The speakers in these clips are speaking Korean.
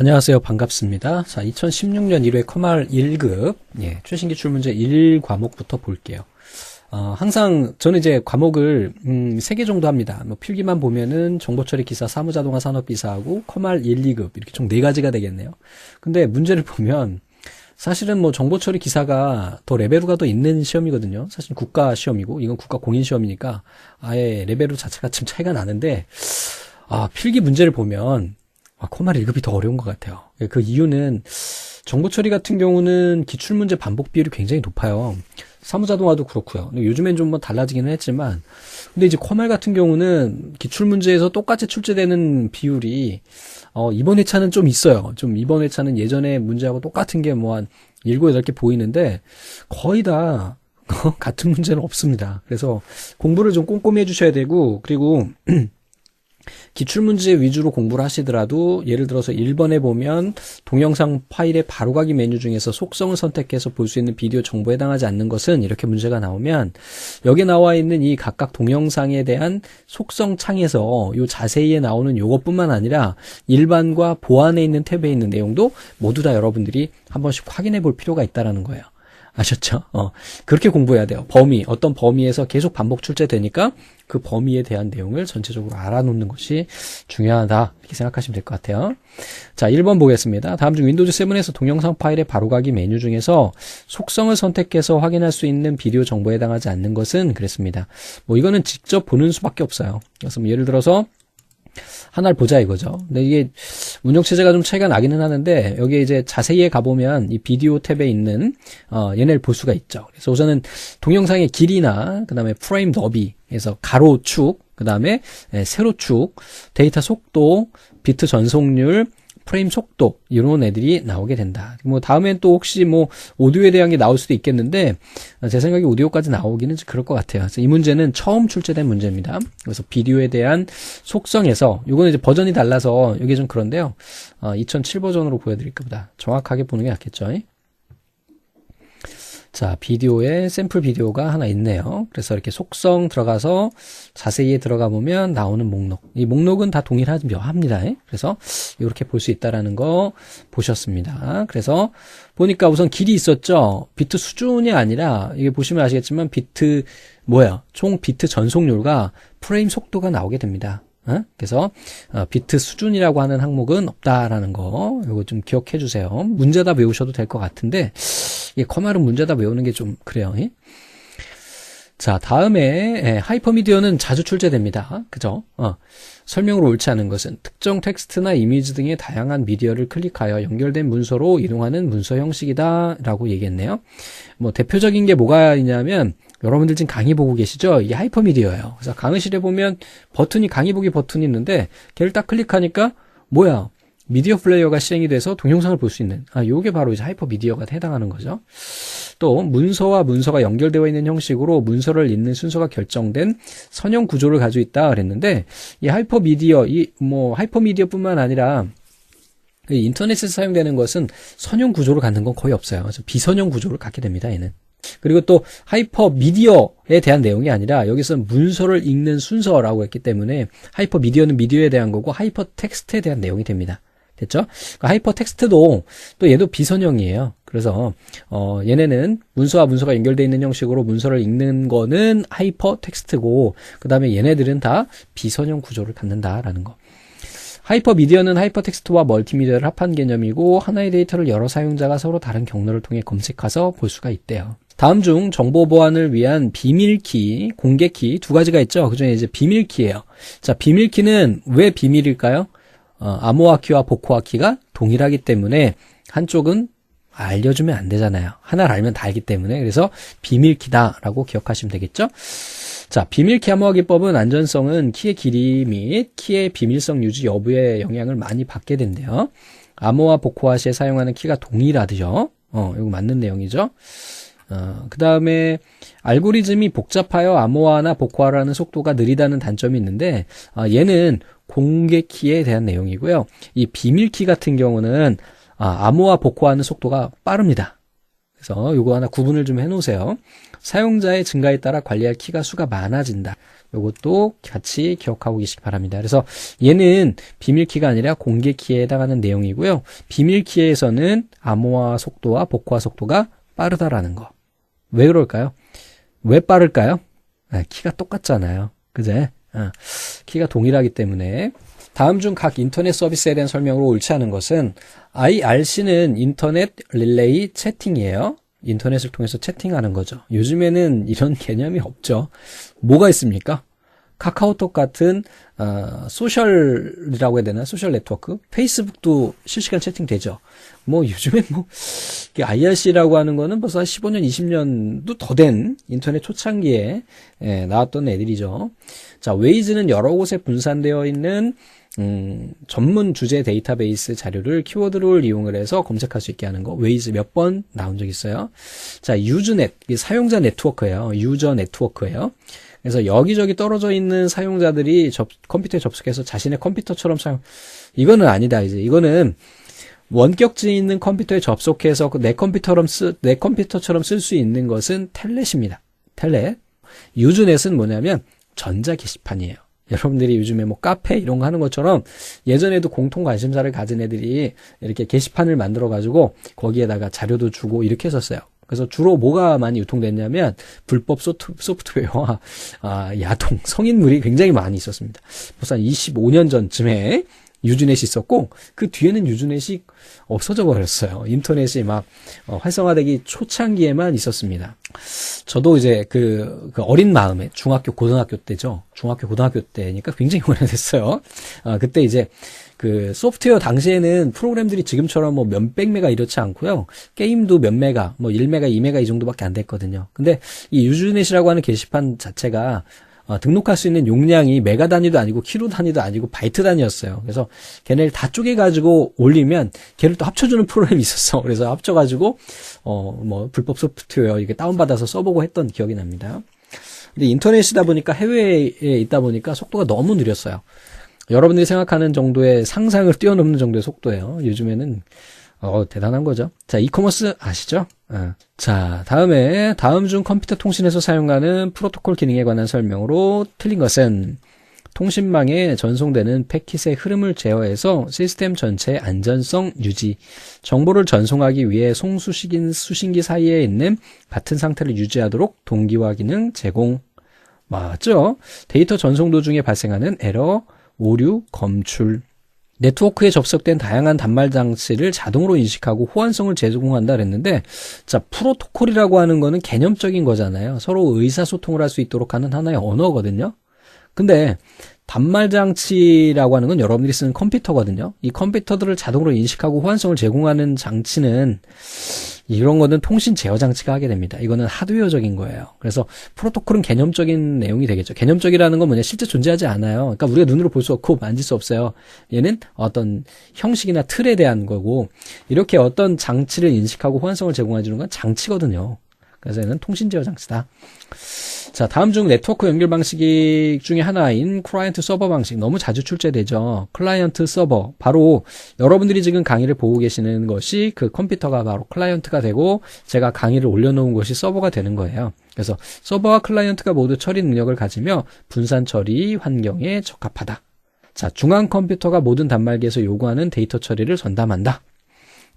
안녕하세요. 반갑습니다. 자, 2016년 1회 커말 1급, 최신 기출 문제 1과목부터 볼게요. 항상 저는 이제 과목을 3개 정도 합니다. 뭐 필기만 보면은 정보처리 기사, 사무자동화 산업비사하고 커말 1, 2급 이렇게 총 4가지가 되겠네요. 근데 문제를 보면 사실은 뭐 정보처리 기사가 더 레벨루가 더 있는 시험이거든요. 사실 국가 시험이고 이건 국가 공인 시험이니까 아예 레벨루 자체가 좀 차이가 나는데 필기 문제를 보면 커말 1급이 더 어려운 것 같아요. 그 이유는 정보처리 같은 경우는 기출문제 반복 비율이 굉장히 높아요. 사무자동화도 그렇고요. 요즘엔 좀 뭐 달라지기는 했지만, 근데 이제 커말 같은 경우는 기출문제에서 똑같이 출제되는 비율이 이번 회차는 좀 있어요. 좀 이번 회차는 예전에 문제하고 똑같은 게 뭐 한 7, 8개 보이는데 거의 다 같은 문제는 없습니다. 그래서 공부를 좀 꼼꼼히 해주셔야 되고, 그리고 기출문제 위주로 공부를 하시더라도 예를 들어서 1번에 보면 동영상 파일의 바로가기 메뉴 중에서 속성을 선택해서 볼 수 있는 비디오 정보에 해당하지 않는 것은 이렇게 문제가 나오면 여기에 나와 있는 이 각각 동영상에 대한 속성 창에서 요 자세히에 나오는 요것뿐만 아니라 일반과 보안에 있는 탭에 있는 내용도 모두 다 여러분들이 한 번씩 확인해 볼 필요가 있다라는 거예요. 아셨죠? 그렇게 공부해야 돼요. 어떤 범위에서 계속 반복 출제되니까 그 범위에 대한 내용을 전체적으로 알아놓는 것이 중요하다. 이렇게 생각하시면 될 것 같아요. 자, 1번 보겠습니다. 다음 중 윈도우즈 7에서 동영상 파일의 바로가기 메뉴 중에서 속성을 선택해서 확인할 수 있는 비디오 정보에 해당하지 않는 것은 그랬습니다. 뭐 이거는 직접 보는 수밖에 없어요. 그래서 뭐 예를 들어서 하나를 보자 이거죠. 근데 이게 운영체제가 좀 차이가 나기는 하는데 여기에 이제 자세히에 가보면 이 비디오 탭에 있는 얘네를 볼 수가 있죠. 그래서 우선은 동영상의 길이나 그 다음에 프레임 너비에서 가로축, 그 다음에 세로축, 데이터 속도, 비트 전송률, 프레임 속도 이런 애들이 나오게 된다. 뭐 다음엔 또 혹시 뭐 오디오에 대한 게 나올 수도 있겠는데 제 생각에 오디오까지 나오기는 그럴 것 같아요. 그래서 이 문제는 처음 출제된 문제입니다. 그래서 비디오에 대한 속성에서 이거는 이제 버전이 달라서 이게 좀 그런데요. 2007 버전으로 보여드릴까 보다 정확하게 보는 게 낫겠죠. 자, 비디오에 샘플 비디오가 하나 있네요. 그래서 이렇게 속성 들어가서 자세히에 들어가 보면 나오는 목록. 이 목록은 다 동일합니다. 그래서 이렇게 볼 수 있다라는 거 보셨습니다. 그래서 보니까 우선 길이 있었죠. 비트 수준이 아니라 이게 보시면 아시겠지만 총 비트 전송률과 프레임 속도가 나오게 됩니다. 그래서 비트 수준이라고 하는 항목은 없다라는 거 이거 좀 기억해 주세요. 문제다 외우셔도 될 것 같은데 커말은 문제다 외우는 게 좀 그래요. 자, 다음에 하이퍼미디어는 자주 출제됩니다. 그죠? 설명으로 옳지 않은 것은 특정 텍스트나 이미지 등의 다양한 미디어를 클릭하여 연결된 문서로 이동하는 문서 형식이다 라고 얘기했네요. 뭐 대표적인 게 뭐가 있냐면 여러분들 지금 강의 보고 계시죠? 이게 하이퍼미디어예요. 그래서 강의실에 보면 강의 보기 버튼이 있는데 걔를 딱 클릭하니까 뭐야? 미디어 플레이어가 실행이 돼서 동영상을 볼 수 있는 요게 바로 이제 하이퍼미디어가 해당하는 거죠. 또 문서와 문서가 연결되어 있는 형식으로 문서를 읽는 순서가 결정된 선형 구조를 가지고 있다 그랬는데 이 하이퍼미디어뿐만 아니라 인터넷에서 사용되는 것은 선형 구조를 갖는 건 거의 없어요. 그래서 비선형 구조를 갖게 됩니다. 얘는. 그리고 또 하이퍼미디어에 대한 내용이 아니라 여기서 문서를 읽는 순서라고 했기 때문에 하이퍼미디어는 미디어에 대한 거고 하이퍼텍스트에 대한 내용이 됩니다. 됐죠? 그러니까 하이퍼텍스트도 또 얘도 비선형이에요. 그래서 얘네는 문서와 문서가 연결되어 있는 형식으로 문서를 읽는 거는 하이퍼텍스트고 그 다음에 얘네들은 다 비선형 구조를 갖는다라는 거. 하이퍼미디어는 하이퍼텍스트와 멀티미디어를 합한 개념이고 하나의 데이터를 여러 사용자가 서로 다른 경로를 통해 검색해서 볼 수가 있대요. 다음 중 정보 보안을 위한 비밀키, 공개키 2가지가 있죠. 그중에 이제 비밀키예요. 자, 비밀키는 왜 비밀일까요? 암호화 키와 복호화 키가 동일하기 때문에 한쪽은 알려주면 안 되잖아요. 하나를 알면 다 알기 때문에. 그래서 비밀키다라고 기억하시면 되겠죠? 자, 비밀키 암호화 기법은 안전성은 키의 길이 및 키의 비밀성 유지 여부에 영향을 많이 받게 된대요. 암호화 복호화 시에 사용하는 키가 동일하죠. 이거 맞는 내용이죠. 그 다음에 알고리즘이 복잡하여 암호화나 복호화를 하는 속도가 느리다는 단점이 있는데 얘는 공개키에 대한 내용이고요. 이 비밀키 같은 경우는 암호화 복호화하는 속도가 빠릅니다. 그래서 요거 하나 구분을 좀 해놓으세요. 사용자의 증가에 따라 관리할 키가 수가 많아진다. 요것도 같이 기억하고 계시기 바랍니다. 그래서 얘는 비밀키가 아니라 공개키에 해당하는 내용이고요. 비밀키에서는 암호화 속도와 복호화 속도가 빠르다라는 거. 왜 그럴까요? 왜 빠를까요? 키가 똑같잖아요. 그제? 키가 동일하기 때문에. 다음 중 각 인터넷 서비스에 대한 설명으로 옳지 않은 것은 IRC는 인터넷 릴레이 채팅이에요. 인터넷을 통해서 채팅하는 거죠. 요즘에는 이런 개념이 없죠. 뭐가 있습니까? 카카오톡 같은 소셜이라고 해야 되나? 소셜 네트워크? 페이스북도 실시간 채팅 되죠. 뭐 요즘에 뭐 IRC라고 하는 거는 벌써 한 15년, 20년도 더 된 인터넷 초창기에 나왔던 애들이죠. 자, 웨이즈는 여러 곳에 분산되어 있는 전문 주제 데이터베이스 자료를 키워드를 이용을 해서 검색할 수 있게 하는 거. 웨이즈 몇 번 나온 적 있어요. 자, 유즈넷, 사용자 네트워크예요. 유저 네트워크예요. 그래서 여기저기 떨어져 있는 사용자들이 컴퓨터에 접속해서 자신의 컴퓨터처럼 이거는 아니다. 이제 이거는 원격지 있는 컴퓨터에 접속해서 내 컴퓨터처럼 쓸 수 있는 것은 텔넷입니다. 텔넷. 유즈넷은 뭐냐면 전자 게시판이에요. 여러분들이 요즘에 뭐 카페 이런 거 하는 것처럼 예전에도 공통 관심사를 가진 애들이 이렇게 게시판을 만들어 가지고 거기에다가 자료도 주고 이렇게 했었어요. 그래서 주로 뭐가 많이 유통됐냐면 불법 소프트웨어와 야동, 성인물이 굉장히 많이 있었습니다. 벌써 한 25년 전쯤에 유즈넷이 있었고 그 뒤에는 유즈넷이 없어져 버렸어요. 인터넷이 막 활성화되기 초창기에만 있었습니다. 저도 이제 그 어린 마음에 중학교 고등학교 때죠. 중학교 고등학교 때니까 굉장히 오래됐어요. 그때 이제 그 소프트웨어 당시에는 프로그램들이 지금처럼 뭐 몇백 메가 이렇지 않고요. 게임도 몇 메가, 뭐 1메가, 2메가 이 정도밖에 안 됐거든요. 근데 이 유즈넷이라고 하는 게시판 자체가 등록할 수 있는 용량이 메가 단위도 아니고 키로 단위도 아니고 바이트 단위였어요. 그래서 걔네를 다 쪼개가지고 올리면 걔를 또 합쳐주는 프로그램이 있었어. 그래서 합쳐가지고 뭐 불법 소프트웨어 이게 다운받아서 써보고 했던 기억이 납니다. 근데 인터넷이다 보니까 해외에 있다 보니까 속도가 너무 느렸어요. 여러분들이 생각하는 정도의 상상을 뛰어넘는 정도의 속도예요. 요즘에는 대단한 거죠. 자, 이커머스 아시죠? 자, 다음 중 컴퓨터 통신에서 사용하는 프로토콜 기능에 관한 설명으로 틀린 것은 통신망에 전송되는 패킷의 흐름을 제어해서 시스템 전체의 안전성 유지, 정보를 전송하기 위해 수신기 사이에 있는 같은 상태를 유지하도록 동기화 기능 제공. 맞죠? 데이터 전송 도중에 발생하는 에러, 오류, 검출. 네트워크에 접속된 다양한 단말 장치를 자동으로 인식하고 호환성을 제공한다 그랬는데, 자, 프로토콜이라고 하는 거는 개념적인 거잖아요. 서로 의사소통을 할 수 있도록 하는 하나의 언어거든요. 근데 단말 장치라고 하는 건 여러분들이 쓰는 컴퓨터거든요. 이 컴퓨터들을 자동으로 인식하고 호환성을 제공하는 장치는 이런 거는 통신 제어 장치가 하게 됩니다. 이거는 하드웨어적인 거예요. 그래서 프로토콜은 개념적인 내용이 되겠죠. 개념적이라는 건 뭐냐, 실제 존재하지 않아요. 그러니까 우리가 눈으로 볼 수 없고 만질 수 없어요. 얘는 어떤 형식이나 틀에 대한 거고, 이렇게 어떤 장치를 인식하고 호환성을 제공해 주는 건 장치거든요. 그래서 얘는 통신 제어 장치다. 자, 다음 중 네트워크 연결 방식 중에 하나인 클라이언트 서버 방식, 너무 자주 출제되죠. 클라이언트 서버, 바로 여러분들이 지금 강의를 보고 계시는 것이 그 컴퓨터가 바로 클라이언트가 되고, 제가 강의를 올려놓은 것이 서버가 되는 거예요. 그래서 서버와 클라이언트가 모두 처리 능력을 가지며 분산 처리 환경에 적합하다. 자, 중앙 컴퓨터가 모든 단말기에서 요구하는 데이터 처리를 전담한다.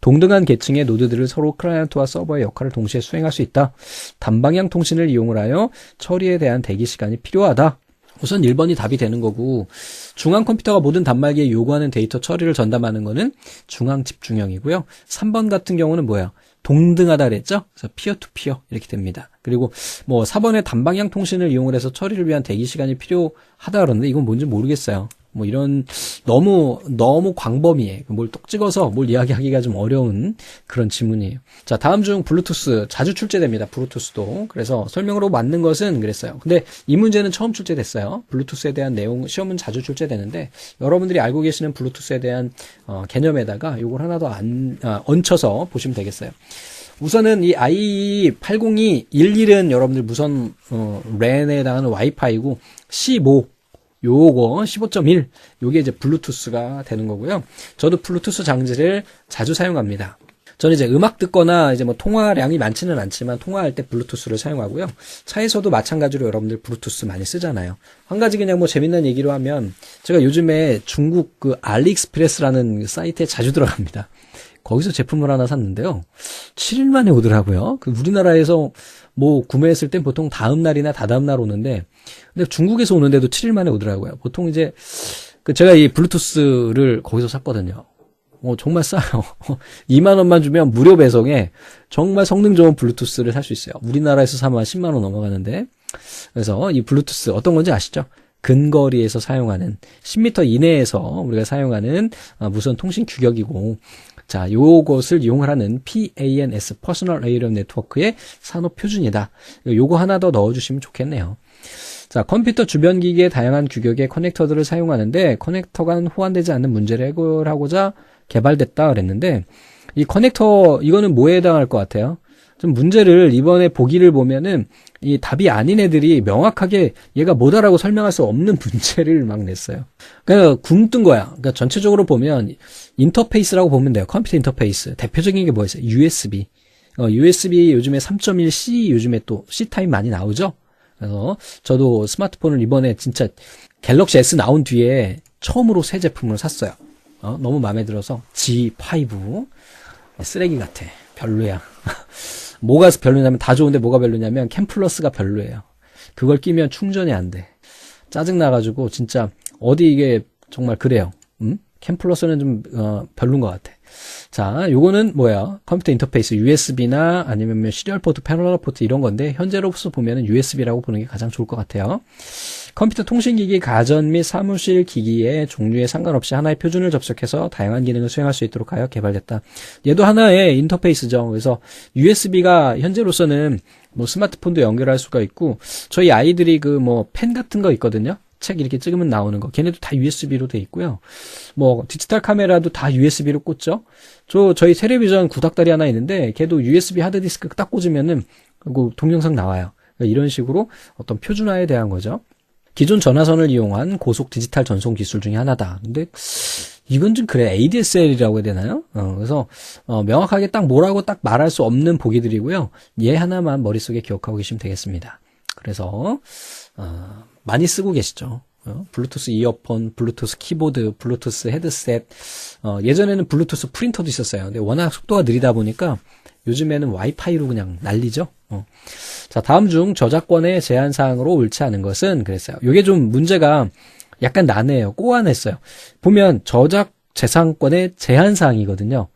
동등한 계층의 노드들을 서로 클라이언트와 서버의 역할을 동시에 수행할 수 있다. 단방향 통신을 이용을 하여 처리에 대한 대기 시간이 필요하다. 우선 1번이 답이 되는 거고, 중앙 컴퓨터가 모든 단말기에 요구하는 데이터 처리를 전담하는 거는 중앙 집중형이고요. 3번 같은 경우는 뭐예요? 동등하다 그랬죠? 그래서 피어 투 피어 이렇게 됩니다. 그리고 뭐 4번의 단방향 통신을 이용을 해서 처리를 위한 대기 시간이 필요하다 그러는데 이건 뭔지 모르겠어요. 뭐 이런 너무 광범위해. 뭘 똑 찍어서 뭘 이야기하기가 좀 어려운 그런 지문이에요. 자, 다음 중 블루투스 자주 출제됩니다. 블루투스도. 그래서 설명으로 맞는 것은 그랬어요. 근데 이 문제는 처음 출제됐어요. 블루투스에 대한 내용 시험은 자주 출제되는데, 여러분들이 알고 계시는 블루투스에 대한 개념에다가 요걸 하나 더 얹혀서 보시면 되겠어요. 우선은 이 IE80211은 여러분들 무선 랜에 해당하는 와이파이고, 15 요거 15.1 요게 이제 블루투스가 되는 거고요. 저도 블루투스 장치를 자주 사용합니다. 저는 이제 음악 듣거나 이제 뭐 통화량이 많지는 않지만 통화할 때 블루투스를 사용하고요. 차에서도 마찬가지로 여러분들 블루투스 많이 쓰잖아요. 한 가지 그냥 뭐 재밌는 얘기로 하면 제가 요즘에 중국 그 알리익스프레스라는 사이트에 자주 들어갑니다. 거기서 제품을 하나 샀는데요. 7일 만에 오더라고요. 그 우리나라에서 뭐 구매했을 땐 보통 다음 날이나 다다음 날 오는데 근데 중국에서 오는데도 7일 만에 오더라고요. 보통 이제 그 제가 이 블루투스를 거기서 샀거든요. 정말 싸요. 2만 원만 주면 무료 배송에 정말 성능 좋은 블루투스를 살 수 있어요. 우리나라에서 사면 10만 원 넘어가는데. 그래서 이 블루투스 어떤 건지 아시죠? 근거리에서 사용하는 10m 이내에서 우리가 사용하는 무선 통신 규격이고 자, 요것을 이용을 하는 PANS, 퍼스널 에이리어 네트워크의 산업 표준이다. 요거 하나 더 넣어주시면 좋겠네요. 자, 컴퓨터 주변 기기의 다양한 규격의 커넥터들을 사용하는데 커넥터 간 호환되지 않는 문제를 해결하고자 개발됐다 그랬는데 이 커넥터 이거는 뭐에 해당할 것 같아요? 좀 문제를 이번에 보기를 보면은 이 답이 아닌 애들이 명확하게 얘가 뭐다라고 설명할 수 없는 문제를 막 냈어요. 그러니까 굶뜬 거야. 그러니까 전체적으로 보면 인터페이스라고 보면 돼요. 컴퓨터 인터페이스. 대표적인 게 뭐였어요? USB. USB 요즘에 3.1C 요즘에 또 C타입 많이 나오죠? 그래서 저도 스마트폰을 이번에 진짜 갤럭시 S 나온 뒤에 처음으로 새 제품을 샀어요. 너무 마음에 들어서 G5 쓰레기 같아. 별로야. 뭐가 별로냐면 다 좋은데 뭐가 별로냐면 캠플러스가 별로예요. 그걸 끼면 충전이 안 돼. 짜증나가지고 진짜 어디 이게 정말 그래요. 캠플러스는 좀 별로인 것 같아. 자, 요거는 뭐야? 컴퓨터 인터페이스 USB나 아니면 시리얼 포트, 패러럴 포트 이런 건데 현재로서 보면은 USB라고 보는 게 가장 좋을 것 같아요. 컴퓨터 통신기기, 가전 및 사무실 기기의 종류에 상관없이 하나의 표준을 접속해서 다양한 기능을 수행할 수 있도록 하여 개발됐다. 얘도 하나의 인터페이스죠. 그래서 USB가 현재로서는 뭐 스마트폰도 연결할 수가 있고 저희 아이들이 그 뭐 펜 같은 거 있거든요. 책 이렇게 찍으면 나오는 거. 걔네도 다 USB로 돼 있고요. 뭐 디지털 카메라도 다 USB로 꽂죠. 저희 텔레비전 구닥다리 하나 있는데 걔도 USB 하드디스크 딱 꽂으면은 그 동영상 나와요. 그러니까 이런 식으로 어떤 표준화에 대한 거죠. 기존 전화선을 이용한 고속 디지털 전송 기술 중에 하나다. 근데 이건 좀 그래. ADSL이라고 해야 되나요? 그래서 명확하게 딱 뭐라고 딱 말할 수 없는 보기들이고요. 얘 하나만 머릿속에 기억하고 계시면 되겠습니다. 그래서 많이 쓰고 계시죠. 블루투스 이어폰, 블루투스 키보드, 블루투스 헤드셋. 예전에는 블루투스 프린터도 있었어요. 근데 워낙 속도가 느리다 보니까 요즘에는 와이파이로 그냥 난리죠. 자, 다음 중 저작권의 제한사항으로 옳지 않은 것은 그랬어요. 요게 좀 문제가 약간 난해해요. 꼬아냈어요. 보면 저작 재산권의 제한사항이거든요.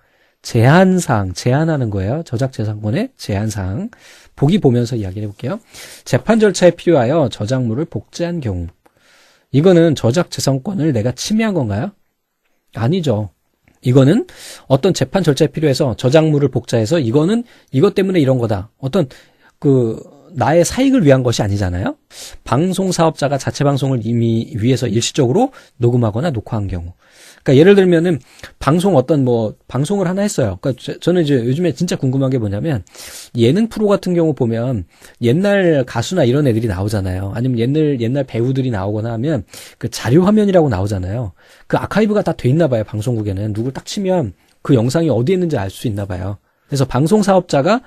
제한사항, 제한하는 거예요. 저작 재산권의 제한사항. 보기 보면서 이야기를 해볼게요. 재판 절차에 필요하여 저작물을 복제한 경우. 이거는 저작 재산권을 내가 침해한 건가요? 아니죠. 이거는 어떤 재판 절차에 필요해서 저작물을 복제해서 이거는 이것 때문에 이런 거다. 어떤 나의 사익을 위한 것이 아니잖아요. 방송 사업자가 자체 방송을 이미 위해서 일시적으로 녹음하거나 녹화한 경우. 그러니까 예를 들면은 방송을 하나 했어요. 그러니까 저는 이제 요즘에 진짜 궁금한 게 뭐냐면 예능 프로 같은 경우 보면 옛날 가수나 이런 애들이 나오잖아요. 아니면 옛날 배우들이 나오거나 하면 그 자료 화면이라고 나오잖아요. 그 아카이브가 다 돼 있나 봐요. 방송국에는 누굴 딱 치면 그 영상이 어디에 있는지 알 수 있나 봐요. 그래서 방송 사업자가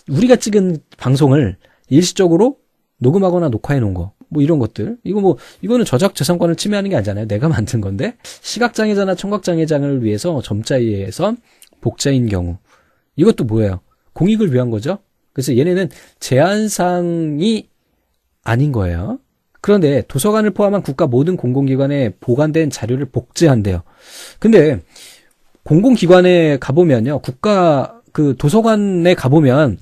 우리가 찍은 방송을 일시적으로 녹음하거나 녹화해 놓은 거. 뭐 이런 것들. 이거는 저작 재산권을 침해하는 게 아니잖아요. 내가 만든 건데. 시각장애자나 청각장애장을 위해서 점자에 의해서 복제인 경우. 이것도 뭐예요? 공익을 위한 거죠. 그래서 얘네는 제한사항이 아닌 거예요. 그런데 도서관을 포함한 국가 모든 공공기관에 보관된 자료를 복제한대요. 근데 공공기관에 가보면요. 국가 도서관에 가보면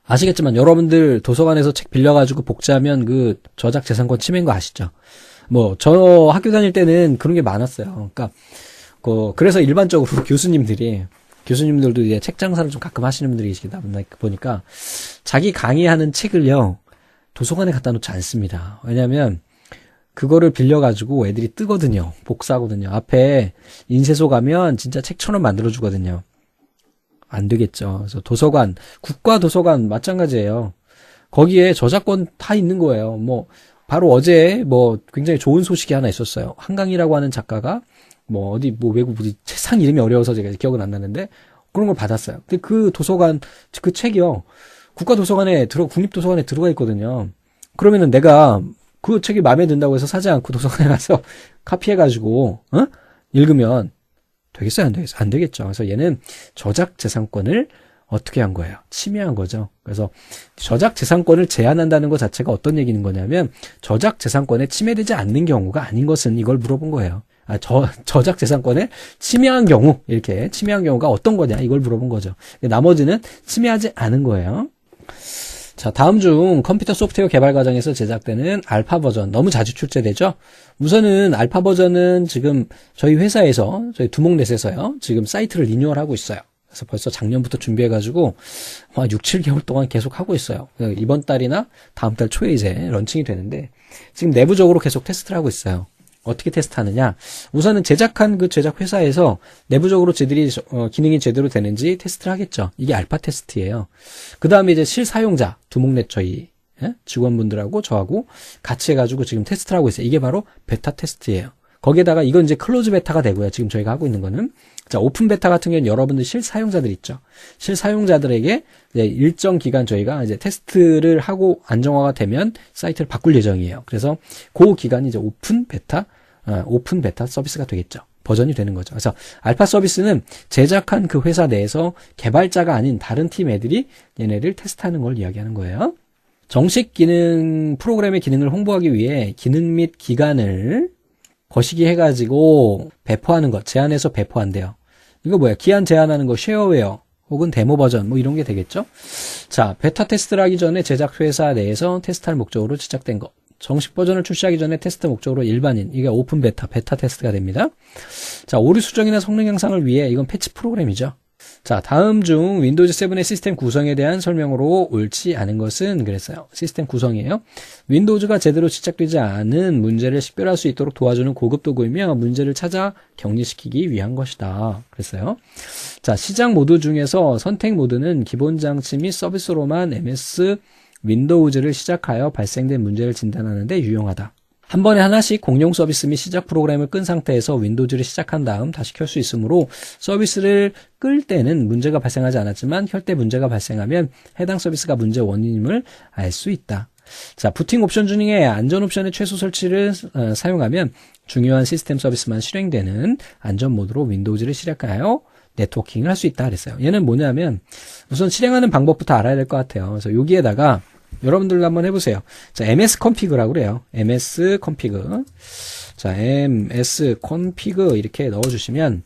아시겠지만 여러분들 도서관에서 책 빌려가지고 복제하면 그 저작 재산권 침해인 거 아시죠? 저 학교 다닐 때는 그런 게 많았어요. 그러니까 그래서 일반적으로 교수님들도 이제 책 장사를 좀 가끔 하시는 분들이 계시다 보니까 자기 강의하는 책을요 도서관에 갖다 놓지 않습니다. 왜냐하면 그거를 빌려가지고 애들이 뜨거든요. 복사하거든요. 앞에 인쇄소 가면 진짜 책처럼 만들어주거든요. 안 되겠죠. 그래서 국가 도서관 마찬가지예요. 거기에 저작권 다 있는 거예요. 바로 어제 굉장히 좋은 소식이 하나 있었어요. 한강이라고 하는 작가가 외국 상 이름이 어려워서 제가 기억은 안 나는데 그런 걸 받았어요. 근데 그 도서관, 그 책이요. 국립도서관에 들어가 있거든요. 그러면은 내가 그 책이 마음에 든다고 해서 사지 않고 도서관에 가서 카피해가지고, 읽으면 되겠어요? 안 되겠어요? 안 되겠죠. 그래서 얘는 저작 재산권을 어떻게 한 거예요? 침해한 거죠. 그래서 저작 재산권을 제한한다는 것 자체가 어떤 얘기인 거냐면 저작 재산권에 침해되지 않는 경우가 아닌 것은 이걸 물어본 거예요. 저작 재산권을 침해한 경우, 이렇게 침해한 경우가 어떤 거냐 이걸 물어본 거죠. 나머지는 침해하지 않은 거예요. 자, 다음 중 컴퓨터 소프트웨어 개발 과정에서 제작되는 알파 버전 너무 자주 출제되죠. 우선은 알파 버전은 지금 저희 회사에서 저희 두목넷에서요. 지금 사이트를 리뉴얼하고 있어요. 그래서 벌써 작년부터 준비해가지고 6, 7개월 동안 계속 하고 있어요. 이번 달이나 다음 달 초에 이제 런칭이 되는데 지금 내부적으로 계속 테스트를 하고 있어요. 어떻게 테스트하느냐? 우선은 제작한 그 제작 회사에서 내부적으로 저희들이 기능이 제대로 되는지 테스트를 하겠죠. 이게 알파 테스트예요. 그 다음에 이제 실사용자 두목넷 저희 직원분들하고 저하고 같이 해가지고 지금 테스트를 하고 있어요. 이게 바로 베타 테스트예요. 거기에다가 이건 이제 클로즈 베타가 되고요. 지금 저희가 하고 있는 거는 자 오픈 베타 같은 경우는 여러분들 실사용자들 있죠. 실사용자들에게 이제 일정 기간 저희가 이제 테스트를 하고 안정화가 되면 사이트를 바꿀 예정이에요. 그래서 그 기간이 이제 오픈 베타 서비스가 되겠죠. 버전이 되는 거죠. 그래서 알파 서비스는 제작한 그 회사 내에서 개발자가 아닌 다른 팀 애들이 얘네를 테스트하는 걸 이야기하는 거예요. 정식 기능 프로그램의 기능을 홍보하기 위해 기능 및 기간을 거시기 해가지고 배포하는 것, 제한해서 배포한대요. 이거 뭐야? 기한 제한하는 거, 쉐어웨어 혹은 데모 버전 뭐 이런 게 되겠죠? 자, 베타 테스트를 하기 전에 제작 회사 내에서 테스트할 목적으로 제작된 것. 정식 버전을 출시하기 전에 테스트 목적으로 일반인, 이게 오픈 베타 테스트가 됩니다. 자, 오류 수정이나 성능 향상을 위해 이건 패치 프로그램이죠. 자, 다음 중 윈도우즈 7의 시스템 구성에 대한 설명으로 옳지 않은 것은 그랬어요. 시스템 구성이에요. 윈도우즈가 제대로 시작되지 않은 문제를 식별할 수 있도록 도와주는 고급 도구이며 문제를 찾아 격리시키기 위한 것이다. 그랬어요. 자, 시작 모드 중에서 선택 모드는 기본 장치 및 서비스로만 MS 윈도우즈를 시작하여 발생된 문제를 진단하는 데 유용하다. 한 번에 하나씩 공용 서비스 및 시작 프로그램을 끈 상태에서 윈도우즈를 시작한 다음 다시 켤 수 있으므로 서비스를 끌 때는 문제가 발생하지 않았지만 켤 때 문제가 발생하면 해당 서비스가 문제 원인임을 알 수 있다. 자, 부팅 옵션 중에 안전 옵션의 최소 설치를 사용하면 중요한 시스템 서비스만 실행되는 안전 모드로 윈도우즈를 시작하여 네트워킹을 할 수 있다 그랬어요. 얘는 뭐냐면 우선 실행하는 방법부터 알아야 될 것 같아요. 그래서 여기에다가 여러분들도 한번 해보세요. 자, MS config라고 그래요. MS config. 자, MS config 이렇게 넣어주시면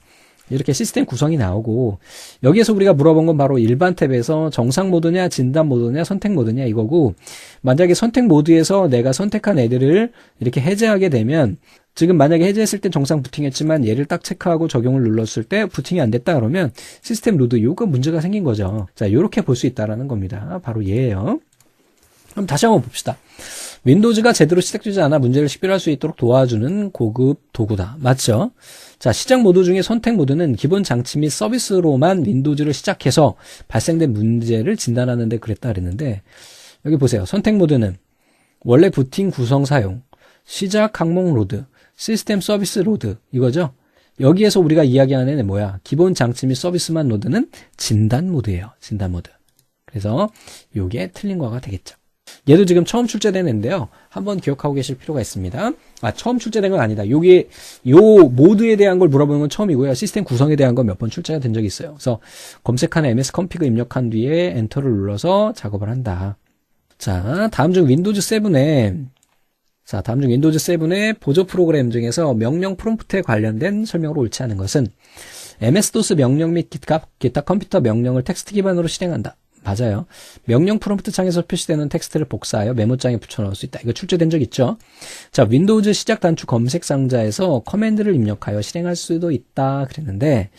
이렇게 시스템 구성이 나오고 여기에서 우리가 물어본 건 바로 일반 탭에서 정상 모드냐, 진단 모드냐, 선택 모드냐 이거고 만약에 선택 모드에서 내가 선택한 애들을 이렇게 해제하게 되면 지금 만약에 해제했을 땐 정상 부팅했지만 얘를 딱 체크하고 적용을 눌렀을 때 부팅이 안 됐다 그러면 시스템 로드 요거 문제가 생긴 거죠. 자, 요렇게 볼 수 있다라는 겁니다. 바로 얘예요. 그럼 다시 한번 봅시다. 윈도우즈가 제대로 시작되지 않아 문제를 식별할 수 있도록 도와주는 고급 도구다. 맞죠? 자, 시작 모드 중에 선택 모드는 기본 장치 및 서비스로만 윈도우즈를 시작해서 발생된 문제를 진단하는 데 그랬다 그랬는데 여기 보세요. 선택 모드는 원래 부팅 구성 사용, 시작 항목 로드, 시스템 서비스 로드 이거죠? 여기에서 우리가 이야기하는 애는 뭐야? 기본 장치 및 서비스만 로드는 진단 모드예요. 진단 모드. 그래서 요게 틀린 거가 되겠죠. 얘도 지금 처음 출제된 애인데요. 한번 기억하고 계실 필요가 있습니다. 처음 출제된 건 아니다. 요 모드에 대한 걸 물어보는 건 처음이고요. 시스템 구성에 대한 건 몇 번 출제가 된 적이 있어요. 그래서 검색하는 MS config 입력한 뒤에 엔터를 눌러서 작업을 한다. 자, 다음 중 윈도우즈 7의 보조 프로그램 중에서 명령 프롬프트에 관련된 설명으로 옳지 않은 것은 MS-DOS 명령 및 기타 컴퓨터 명령을 텍스트 기반으로 실행한다. 맞아요. 명령 프롬프트 창에서 표시되는 텍스트를 복사하여 메모장에 붙여넣을 수 있다. 이거 출제된 적 있죠? 자, 윈도우즈 시작 단추 검색 상자에서 커맨드를 입력하여 실행할 수도 있다. 그랬는데,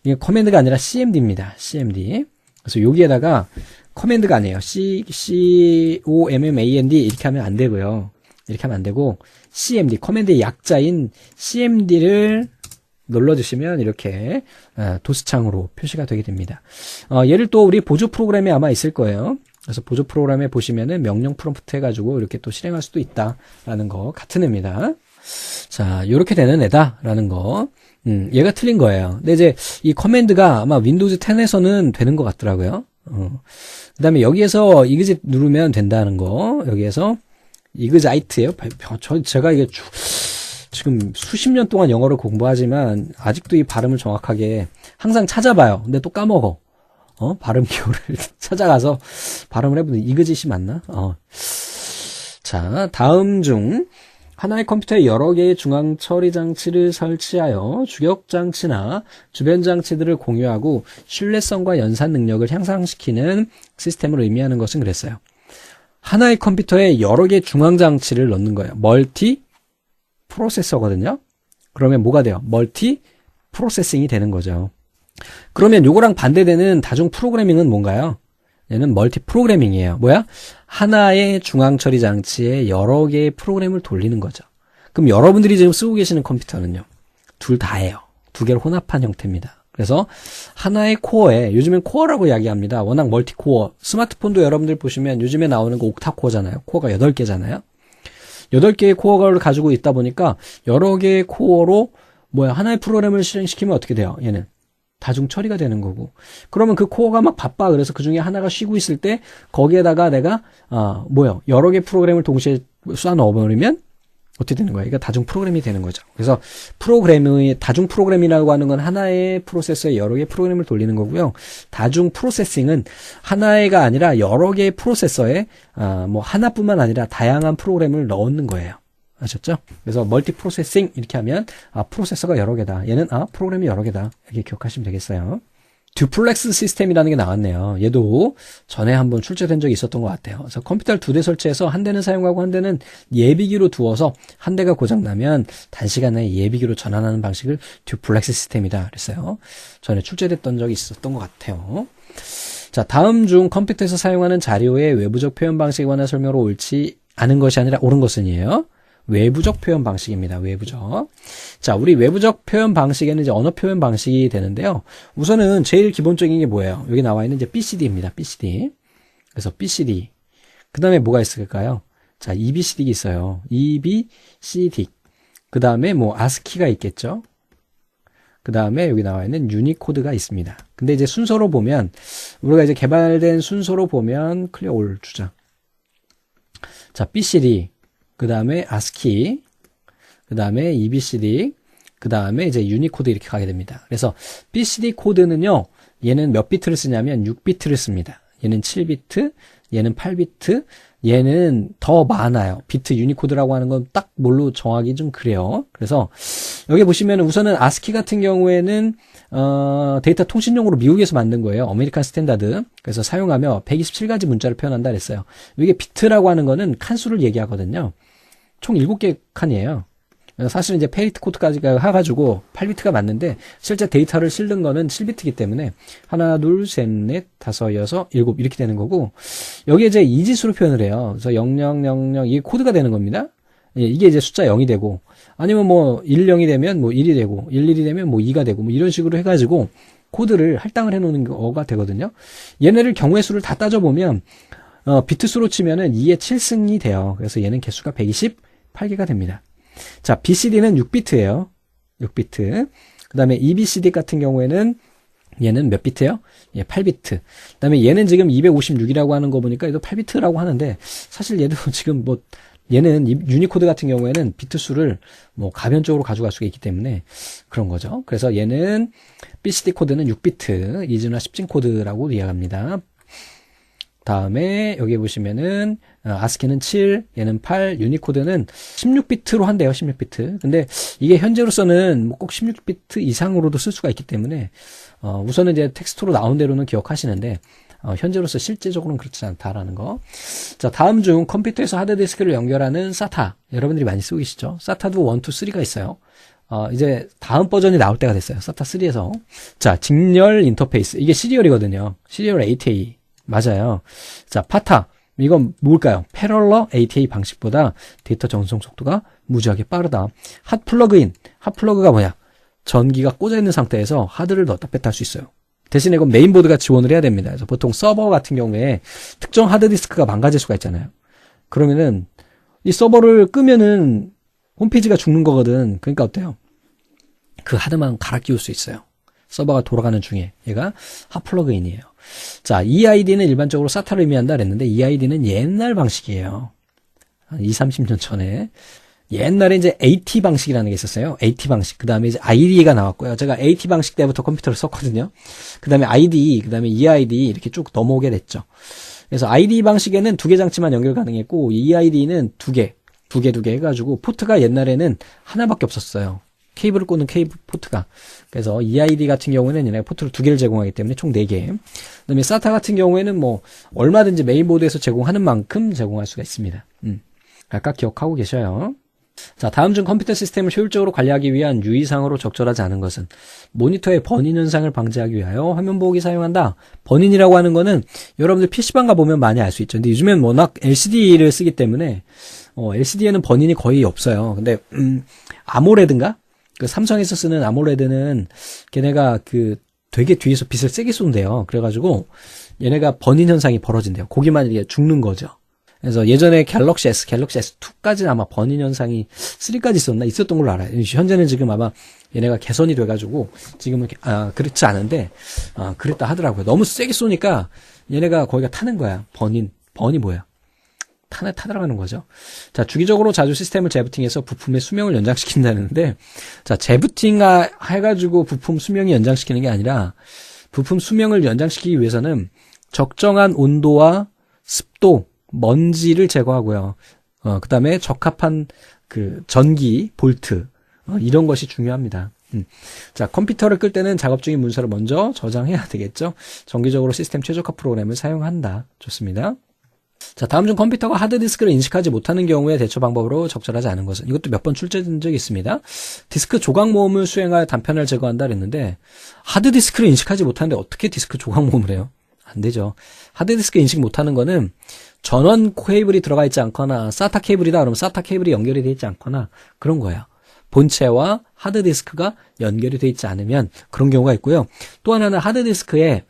이게 커맨드가 아니라 CMD입니다. CMD. 그래서 여기에다가 커맨드가 아니에요. COMMAND 이렇게 하면 안 되고요. 이렇게 하면 안 되고, CMD, 커맨드의 약자인 CMD를 눌러주시면 이렇게 도스창으로 표시가 되게 됩니다. 얘를 또 우리 보조 프로그램에 아마 있을 거예요. 그래서 보조 프로그램에 보시면은 명령 프롬프트 해가지고 이렇게 또 실행할 수도 있다라는 거 같은 애입니다. 자, 이렇게 되는 애다라는 거. 얘가 틀린 거예요. 근데 이제 이 커맨드가 아마 윈도우즈 10에서는 되는 것 같더라고요. 그 다음에 여기에서 이그짓 누르면 된다는 거. 여기에서 이그자이트예요. 제가 이게 지금 수십 년 동안 영어를 공부하지만 아직도 이 발음을 정확하게 항상 찾아봐요. 근데 또 까먹어. 발음 기호를 찾아가서 발음을 해보는 이그짓이 맞나? 자, 다음 중 하나의 컴퓨터에 여러 개의 중앙 처리 장치를 설치하여 주격 장치나 주변 장치들을 공유하고 신뢰성과 연산 능력을 향상시키는 시스템을 의미하는 것은 그랬어요. 하나의 컴퓨터에 여러 개의 중앙 장치를 넣는 거예요. 멀티 프로세서거든요. 그러면 뭐가 돼요? 멀티 프로세싱이 되는 거죠. 그러면 요거랑 반대되는 다중 프로그래밍은 뭔가요? 얘는 멀티 프로그래밍이에요. 뭐야? 하나의 중앙 처리 장치에 여러 개의 프로그램을 돌리는 거죠. 그럼 여러분들이 지금 쓰고 계시는 컴퓨터는요, 둘 다예요. 두 개를 혼합한 형태입니다. 그래서 하나의 코어에, 요즘엔 코어라고 이야기합니다. 워낙 멀티 코어, 스마트폰도 여러분들 보시면 요즘에 나오는 거 옥타 코어잖아요. 코어가 8개잖아요. 8개의 코어를 가지고 있다 보니까 여러 개의 코어로 하나의 프로그램을 실행시키면 어떻게 돼요? 얘는 다중 처리가 되는 거고. 그러면 그 코어가 막 바빠. 그래서 그 중에 하나가 쉬고 있을 때 거기에다가 내가 여러 개 프로그램을 동시에 쏴 넣어버리면 어떻게 되는 거예요? 이거 다중 프로그램이 되는 거죠. 그래서 다중 프로그램이라고 하는 건 하나의 프로세서에 여러 개의 프로그램을 돌리는 거고요. 다중 프로세싱은 하나가 아니라 여러 개의 프로세서에 하나뿐만 아니라 다양한 프로그램을 넣는 거예요. 아셨죠? 그래서 멀티 프로세싱 이렇게 하면 프로세서가 여러 개다. 얘는 프로그램이 여러 개다. 이렇게 기억하시면 되겠어요. 듀플렉스 시스템이라는 게 나왔네요. 얘도 전에 한번 출제된 적이 있었던 것 같아요. 그래서 컴퓨터를 2대 설치해서 한 대는 사용하고 한 대는 예비기로 두어서 한 대가 고장나면 단시간에 예비기로 전환하는 방식을 듀플렉스 시스템이다 그랬어요. 전에 출제됐던 적이 있었던 것 같아요. 자, 다음 중 컴퓨터에서 사용하는 자료의 외부적 표현 방식에 관한 설명으로 옳지 않은 것이 아니라 옳은 것은이에요. 외부적 표현 방식입니다. 외부적. 자, 우리 외부적 표현 방식에는 이제 언어 표현 방식이 되는데요. 우선은 제일 기본적인 게 뭐예요? 여기 나와 있는 이제 BCD입니다. BCD. 그래서 BCD. 그 다음에 뭐가 있을까요? 자, EBCD가 있어요. EBCD. 그 다음에 ASCII가 있겠죠? 그 다음에 여기 나와 있는 유니코드가 있습니다. 근데 이제 순서로 보면, 우리가 이제 개발된 순서로 보면, 클리어 올 주자. 자, BCD. 그 다음에 ASCII, 그 다음에 EBCD, 그 다음에 이제 유니코드 이렇게 가게 됩니다. 그래서 BCD 코드는요, 얘는 몇 비트를 쓰냐면 6비트를 씁니다. 얘는 7비트, 얘는 8비트, 얘는 더 많아요. 비트 유니코드라고 하는 건 딱 뭘로 정하기 좀 그래요. 그래서 여기 보시면 우선은 ASCII 같은 경우에는 데이터 통신용으로 미국에서 만든 거예요. 아메리칸 스탠다드. 그래서 사용하며 127가지 문자를 표현한다 그랬어요. 이게 비트라고 하는 거는 칸수를 얘기하거든요. 총 7개 칸이에요. 사실은 이제 페리트 코드까지 해가지고 8비트가 맞는데 실제 데이터를 실는 거는 7비트이기 때문에 하나, 둘, 셋, 넷, 다섯, 여섯, 일곱 이렇게 되는 거고 여기에 이제 이지수로 표현을 해요. 그래서 0000 이게 코드가 되는 겁니다. 이게 이제 숫자 0이 되고 아니면 10이 되면 1이 되고 11이 되면 2가 되고 이런 식으로 해가지고 코드를 할당을 해놓는 거가 되거든요. 얘네를 경우의 수를 다 따져보면 비트 수로 치면은 2의 7승이 돼요. 그래서 얘는 개수가 128개가 됩니다. 자, BCD는 6비트예요. 6비트. 그 다음에 EBCD 같은 경우에는 얘는 몇 비트예요? 예, 8비트. 그 다음에 얘는 지금 256이라고 하는 거 보니까 얘도 8비트라고 하는데 사실 얘도 지금 얘는 유니코드 같은 경우에는 비트 수를 가변적으로 가져갈 수가 있기 때문에 그런 거죠. 그래서 얘는 BCD 코드는 6비트, 이즈나 10진 코드라고 이해합니다. 다음에 여기 보시면은 ASCII는 7, 얘는 8, 유니코드는 16비트로 한대요. 16비트. 근데 이게 현재로서는 꼭 16비트 이상으로도 쓸 수가 있기 때문에 우선은 이제 텍스트로 나온 대로는 기억하시는데 현재로서 실제적으로는 그렇지 않다라는 거. 자, 다음 중 컴퓨터에서 하드디스크를 연결하는 SATA. 여러분들이 많이 쓰고 계시죠? SATA도 1, 2, 3가 있어요. 이제 다음 버전이 나올 때가 됐어요. SATA 3에서. 자, 직렬 인터페이스. 이게 시리얼이거든요. 시리얼 ATA. 맞아요. 자, 파타. 이건 뭘까요? 패럴러 ATA 방식보다 데이터 전송 속도가 무지하게 빠르다. 핫 플러그인. 핫 플러그가 뭐냐? 전기가 꽂아 있는 상태에서 하드를 넣었다 뺐다 할 수 있어요. 대신에 이건 메인보드가 지원을 해야 됩니다. 그래서 보통 서버 같은 경우에 특정 하드디스크가 망가질 수가 있잖아요. 그러면은 이 서버를 끄면은 홈페이지가 죽는 거거든. 그러니까 어때요? 그 하드만 갈아 끼울 수 있어요. 서버가 돌아가는 중에. 얘가 핫 플러그인이에요. 자, EID는 일반적으로 SATA를 의미한다 그랬는데 EID는 옛날 방식이에요. 한 20, 30년 전에. 옛날에 이제 AT 방식이라는 게 있었어요. AT 방식. 그 다음에 이제 ID가 나왔고요. 제가 AT 방식 때부터 컴퓨터를 썼거든요. 그 다음에 ID, 그 다음에 EID 이렇게 쭉 넘어오게 됐죠. 그래서 ID 방식에는 2개 장치만 연결 가능했고, EID는 2개 해가지고, 포트가 옛날에는 하나밖에 없었어요. 케이블을 꽂는 케이블 포트가. 그래서 EID 같은 경우에는 얘네가 포트를 2개를 제공하기 때문에 총 4개. 그 다음에 SATA 같은 경우에는 뭐, 얼마든지 메인보드에서 제공하는 만큼 제공할 수가 있습니다. 각각 기억하고 계셔요. 자, 다음 중 컴퓨터 시스템을 효율적으로 관리하기 위한 유의사항으로 적절하지 않은 것은 모니터의 번인 현상을 방지하기 위하여 화면 보호기 사용한다. 번인이라고 하는 거는 여러분들 PC방 가보면 많이 알 수 있죠. 근데 요즘엔 워낙 LCD를 쓰기 때문에 LCD에는 번인이 거의 없어요. 근데 아모레드인가? 그 삼성에서 쓰는 아모레드는 걔네가 그 되게 뒤에서 빛을 세게 쏜대요. 그래가지고 얘네가 번인 현상이 벌어진대요. 고기만 이렇게 죽는 거죠. 그래서 예전에 갤럭시 S2까지는 아마 번인 현상이 3까지 있었던 걸로 알아요. 현재는 지금 아마 얘네가 개선이 돼가지고 지금은 그렇지 않은데 그랬다 하더라고요. 너무 세게 쏘니까 얘네가 거기가 타는 거야. 번이 뭐야? 타들어가는 거죠. 자, 주기적으로 자주 시스템을 재부팅해서 부품의 수명을 연장시킨다는데, 자, 재부팅 해가지고 부품 수명이 연장시키는 게 아니라 부품 수명을 연장시키기 위해서는 적정한 온도와 습도, 먼지를 제거하고요. 그 다음에 적합한 그 전기, 볼트, 이런 것이 중요합니다. 자, 컴퓨터를 끌 때는 작업 중인 문서를 먼저 저장해야 되겠죠. 정기적으로 시스템 최적화 프로그램을 사용한다. 좋습니다. 자, 다음 중 컴퓨터가 하드디스크를 인식하지 못하는 경우에 대처 방법으로 적절하지 않은 것은, 이것도 몇 번 출제된 적이 있습니다. 디스크 조각 모음을 수행하여 단편을 제거한다 그랬는데, 하드디스크를 인식하지 못하는데 어떻게 디스크 조각 모음을 해요? 안 되죠. 하드디스크 인식 못하는 거는 전원 케이블이 들어가 있지 않거나 SATA 케이블이다 그러면 SATA 케이블이 연결이 되어 있지 않거나 그런 거예요. 본체와 하드디스크가 연결이 되어 있지 않으면 그런 경우가 있고요. 또 하나는 하드디스크에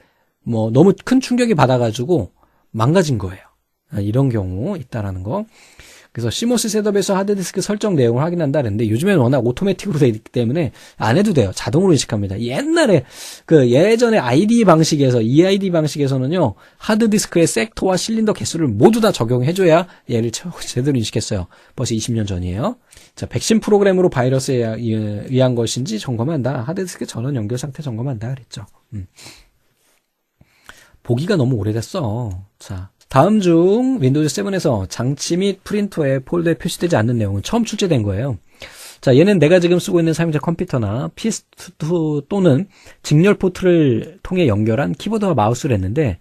뭐 너무 큰 충격이 받아가지고 망가진 거예요. 이런 경우 있다라는 거. 그래서 CMOS 셋업에서 하드디스크 설정 내용을 확인한다 그랬는데 요즘에는 워낙 오토매틱으로 되어 있기 때문에 안 해도 돼요. 자동으로 인식합니다. 옛날에 예전에 EID 방식에서는요. 하드디스크의 섹터와 실린더 개수를 모두 다 적용해줘야 얘를 제대로 인식했어요. 벌써 20년 전이에요. 자, 백신 프로그램으로 바이러스에 의한 것인지 점검한다. 하드디스크 전원 연결 상태 점검한다 그랬죠. 보기가 너무 오래됐어. 자, 다음 중 윈도우즈 7에서 장치 및 프린터에 폴더에 표시되지 않는 내용은 처음 출제된 거예요. 자, 얘는 내가 지금 쓰고 있는 사용자 컴퓨터나 PS2 또는 직렬 포트를 통해 연결한 키보드와 마우스를 했는데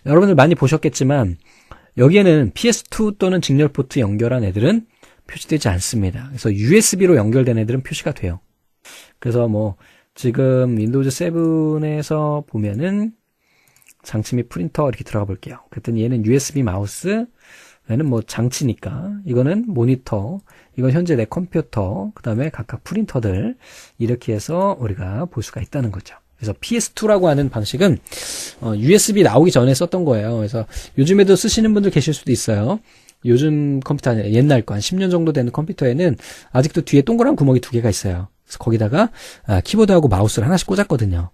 여러분들 많이 보셨겠지만 여기에는 PS2 또는 직렬 포트 연결한 애들은 표시되지 않습니다. 그래서 USB로 연결된 애들은 표시가 돼요. 그래서 뭐 지금 윈도우즈 7에서 보면은 장치 및 프린터 이렇게 들어가 볼게요. 그랬더니 얘는 USB 마우스, 얘는 뭐 장치니까, 이거는 모니터, 이건 현재 내 컴퓨터, 그 다음에 각각 프린터들, 이렇게 해서 우리가 볼 수가 있다는 거죠. 그래서 PS2라고 하는 방식은 USB 나오기 전에 썼던 거예요. 그래서 요즘에도 쓰시는 분들 계실 수도 있어요. 요즘 컴퓨터 아니라 옛날 거 한 10년 정도 되는 컴퓨터에는 아직도 뒤에 동그란 구멍이 2개가 있어요. 그래서 거기다가 키보드하고 마우스를 하나씩 꽂았거든요.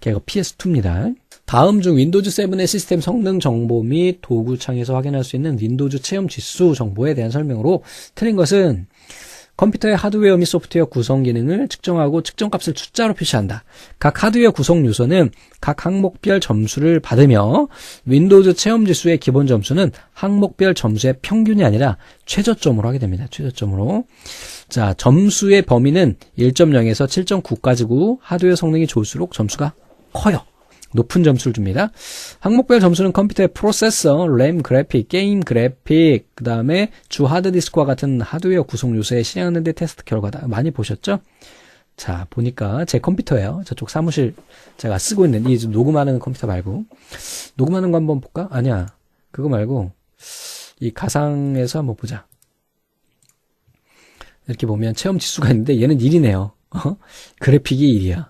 걔가 PS2입니다. 다음 중 윈도우즈 7의 시스템 성능 정보 및 도구 창에서 확인할 수 있는 윈도우즈 체험 지수 정보에 대한 설명으로 틀린 것은 컴퓨터의 하드웨어 및 소프트웨어 구성 기능을 측정하고 측정값을 숫자로 표시한다. 각 하드웨어 구성 요소는 각 항목별 점수를 받으며 윈도우즈 체험 지수의 기본 점수는 항목별 점수의 평균이 아니라 최저점으로 하게 됩니다. 최저점으로. 자, 점수의 범위는 1.0에서 7.9까지고 하드웨어 성능이 좋을수록 점수가 커요. 높은 점수를 줍니다. 항목별 점수는 컴퓨터의 프로세서, 램, 그래픽, 게임 그래픽, 그 다음에 주 하드디스크와 같은 하드웨어 구성 요소에 실행하는 데 테스트 결과다. 많이 보셨죠? 자, 보니까 제 컴퓨터예요. 저쪽 사무실 제가 쓰고 있는 이 녹음하는 컴퓨터 말고 녹음하는 거 한번 볼까? 아니야. 그거 말고 이 가상에서 한번 보자. 이렇게 보면 체험 지수가 있는데 얘는 1이네요. 그래픽이 1이야.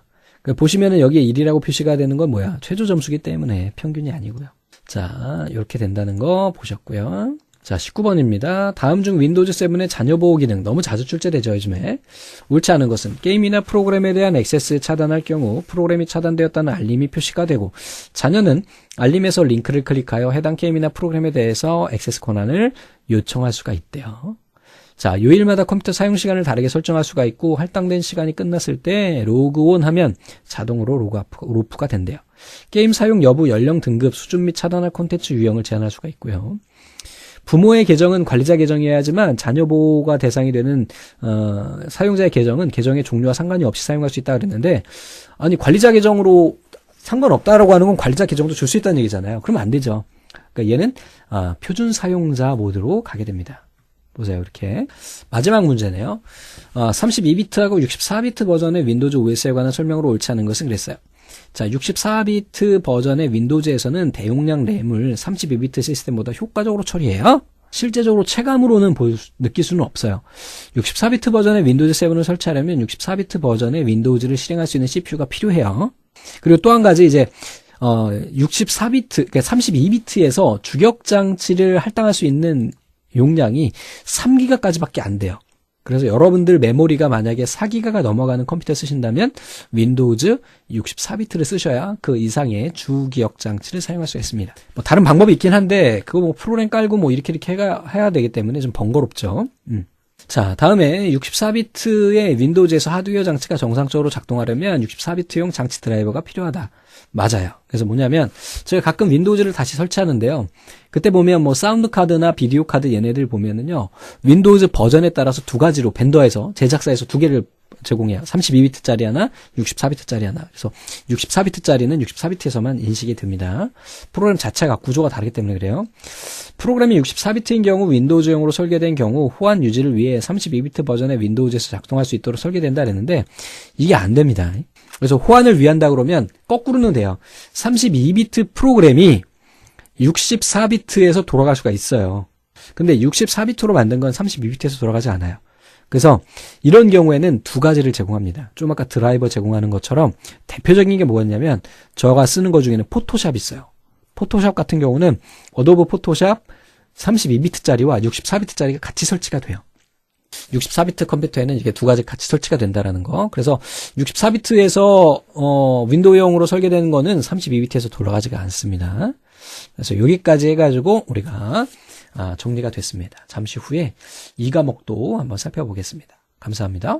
보시면은 여기에 1이라고 표시가 되는 건 뭐야? 최저 점수기 때문에 평균이 아니고요. 자, 이렇게 된다는 거 보셨고요. 자, 19번입니다. 다음 중 윈도우즈 7의 자녀 보호 기능 너무 자주 출제되죠, 요즘에. 옳지 않은 것은 게임이나 프로그램에 대한 액세스 차단할 경우 프로그램이 차단되었다는 알림이 표시가 되고 자녀는 알림에서 링크를 클릭하여 해당 게임이나 프로그램에 대해서 액세스 권한을 요청할 수가 있대요. 자, 요일마다 컴퓨터 사용 시간을 다르게 설정할 수가 있고 할당된 시간이 끝났을 때 로그온 하면 자동으로 로프가 된대요. 게임 사용 여부, 연령 등급, 수준 및 차단할 콘텐츠 유형을 제한할 수가 있고요. 부모의 계정은 관리자 계정이어야 하지만 자녀 보호가 대상이 되는 사용자의 계정은 계정의 종류와 상관이 없이 사용할 수 있다 그랬는데 아니 관리자 계정으로 상관없다라고 하는 건 관리자 계정도 줄 수 있다는 얘기잖아요. 그러면 안 되죠. 그러니까 얘는 표준 사용자 모드로 가게 됩니다. 보세요. 이렇게 마지막 문제네요. 32비트하고 64비트 버전의 윈도우즈 OS에 관한 설명으로 옳지 않은 것은 그랬어요. 자, 64비트 버전의 윈도우즈에서는 대용량 램을 32비트 시스템보다 효과적으로 처리해요. 실제적으로 체감으로는 느낄 수는 없어요. 64비트 버전의 윈도우즈 7을 설치하려면 64비트 버전의 윈도우즈를 실행할 수 있는 CPU가 필요해요. 그리고 또 한 가지 이제 64비트, 그러니까 32비트에서 주격 장치를 할당할 수 있는 용량이 3기가까지밖에 안 돼요. 그래서 여러분들 메모리가 만약에 4기가가 넘어가는 컴퓨터 쓰신다면 윈도우즈 64비트를 쓰셔야 그 이상의 주기억 장치를 사용할 수 있습니다. 뭐 다른 방법이 있긴 한데 그거 뭐 프로그램 깔고 뭐 이렇게 해야 되기 때문에 좀 번거롭죠. 자, 다음에 64비트의 윈도우즈에서 하드웨어 장치가 정상적으로 작동하려면 64비트용 장치 드라이버가 필요하다. 맞아요. 그래서 뭐냐면 제가 가끔 윈도우즈를 다시 설치하는데요. 그때 보면 뭐 사운드 카드나 비디오 카드 얘네들 보면은요. 윈도우즈 버전에 따라서 두 가지로 벤더에서 제작사에서 두 개를 제공해요. 32비트짜리 하나, 64비트짜리 하나. 그래서 64비트짜리는 64비트에서만 인식이 됩니다. 프로그램 자체가 구조가 다르기 때문에 그래요. 프로그램이 64비트인 경우 윈도우즈용으로 설계된 경우 호환 유지를 위해 32비트 버전의 윈도우즈에서 작동할 수 있도록 설계된다 그랬는데 이게 안 됩니다. 그래서 호환을 위한다 그러면 거꾸로는 돼요. 32비트 프로그램이 64비트에서 돌아갈 수가 있어요. 근데 64비트로 만든 건 32비트에서 돌아가지 않아요. 그래서 이런 경우에는 두 가지를 제공합니다. 좀 아까 드라이버 제공하는 것처럼 대표적인 게 뭐였냐면 저가 쓰는 것 중에는 포토샵 있어요. 포토샵 같은 경우는 어도브 포토샵 32비트짜리와 64비트짜리가 같이 설치가 돼요. 64비트 컴퓨터에는 이게 두 가지 같이 설치가 된다라는 거. 그래서 64비트에서 윈도우용으로 설계되는 거는 32비트에서 돌아가지가 않습니다. 그래서 여기까지 해가지고 우리가 정리가 됐습니다. 잠시 후에 이 과목도 한번 살펴보겠습니다. 감사합니다.